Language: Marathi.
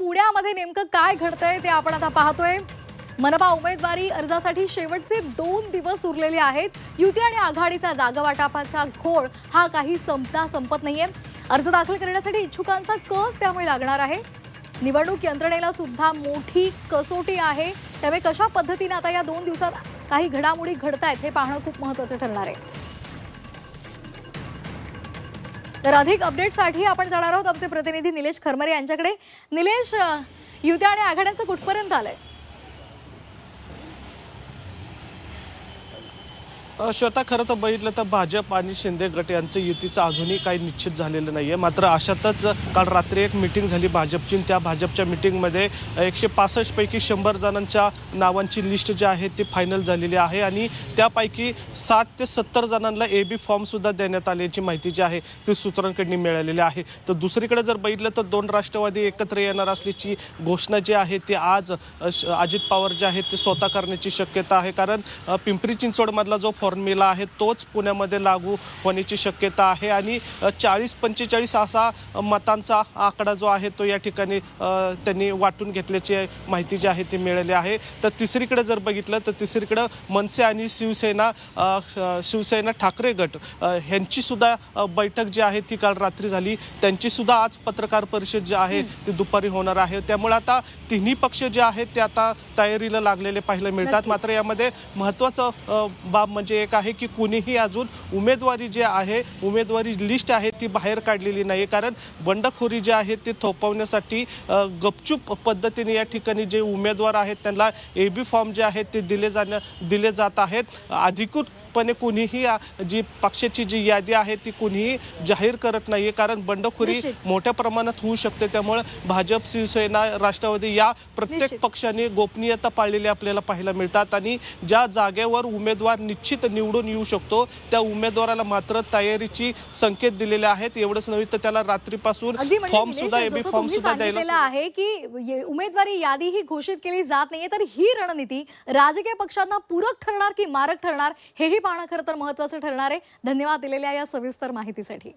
पुण्यामध्ये नेमकं काय घडतंय ते आपण आता पाहतोय। मनपा उमेदवारी अर्जासाठी शेवटचे 2 दिवस उरलेले आहेत। युती आणि आघाडीचा जागा वाटपाचा घोळ हा काही संपत नाहीये। अर्ज दाखल करण्यासाठी इच्छुकांचा कस त्यामुळे लागणार आहे। निवडणूक यंत्रणेला सुद्धा मोठी कसोटी आहे। त्यामुळे कशा पद्धतीने आता या 2 दिवसात काही घडामोडी घडतायत हे पाहणं खूप महत्त्वाचं ठरणार आहे। तर अधिक अपडेटसाठी आपण जाणार आहोत आमचे प्रतिनिधी निलेश खरमरे यांच्याकडे। निलेश, युती आणि आघाड्यांचं कुठपर्यंत आलंय? श्वेता, खरं तर बघितलं तर भाजप आणि शिंदे गट यांचं युतीचं अजूनही काही निश्चित झालेलं नाही आहे। मात्र अशातच काल रात्री एक मीटिंग झाली भाजपची। त्या भाजपच्या मीटिंगमध्ये 165 पैकी 100 जणांच्या नावांची लिस्ट जी आहे ती फायनल झालेली आहे आणि त्यापैकी 60 ते 70 जणांना AB फॉर्मसुद्धा देण्यात आल्याची माहिती जी आहे ती सूत्रांकडून मिळालेली आहे। तर दुसरीकडे जर बघितलं तर 2 राष्ट्रवादी एकत्र येणार असल्याची घोषणा जी आहे ती आज अजित पवार जे आहेत ते स्वतः करण्याची शक्यता आहे। कारण पिंपरी चिंचवडमधला जो फॉर्म्युला आहे तोच पुण्यामध्ये लागू होण्याची शक्यता आहे आणि 40-45 असा मतांचा आकडा जो आहे तो या ठिकाणी त्यांनी वाटून घेतल्याची माहिती जी आहे ती मिळाली आहे। तर तिसरीकडे जर बघितलं तर तिसरीकडे मनसे आणि शिवसेना ठाकरे गट ह्यांची सुद्धा बैठक जी आहे ती काल रात्री झाली। त्यांची सुद्धा आज पत्रकार परिषद जी आहे ती दुपारी होणार आहे। त्यामुळे आता तिन्ही पक्ष जे आहेत ते आता तयारीला लागलेले पाहायला मिळतात। मात्र यामध्ये महत्त्वाचं बाब म्हणजे एक आहे की कुणीही अजून उमेदवारी जी आहे उमेदवारी लिस्ट आहे ती बाहेर काढलेली नाही। कारण बंडखोरी जी आहे ती थोपवण्यासाठी गपचूप पद्धतीने या ठिकाणी जे उमेदवार आहेत त्यांना AB फॉर्म जे आहेत ते दिले जात आहेत। अधिकृतपणे कुणीही जी पक्षाची जी यादी आहे ती कुणीही जाहीर करत नाही, कारण बंडखोरी मोठ्या प्रमाणात होऊ शकते। त्यामुळे भाजप, शिवसेना, राष्ट्रवादी या प्रत्येक पक्षाने गोपनीयता पाळलेली आपल्याला पाहायला मिळतात आणि ज्या जागेवर उमेदवार निश्चित निवडून येऊ शकतो त्या उमेदवाराला मात्र तयारीची संकेत दिलेले आहेत। एवढंच नव्हे तर त्याला रात्रीपासून फॉर्म सुद्धा AB फॉर्म सुद्धा द्यायला आहे की उमेदवारी यादी ही घोषित केली जात नाहीये। तर ही रणनीती राजकीय पक्षांना पूरक ठरणार की मारक ठरणार हेही पाहणं खरं तर महत्त्वाचं ठरणार आहे। धन्यवाद दिलेल्या या सविस्तर माहितीसाठी।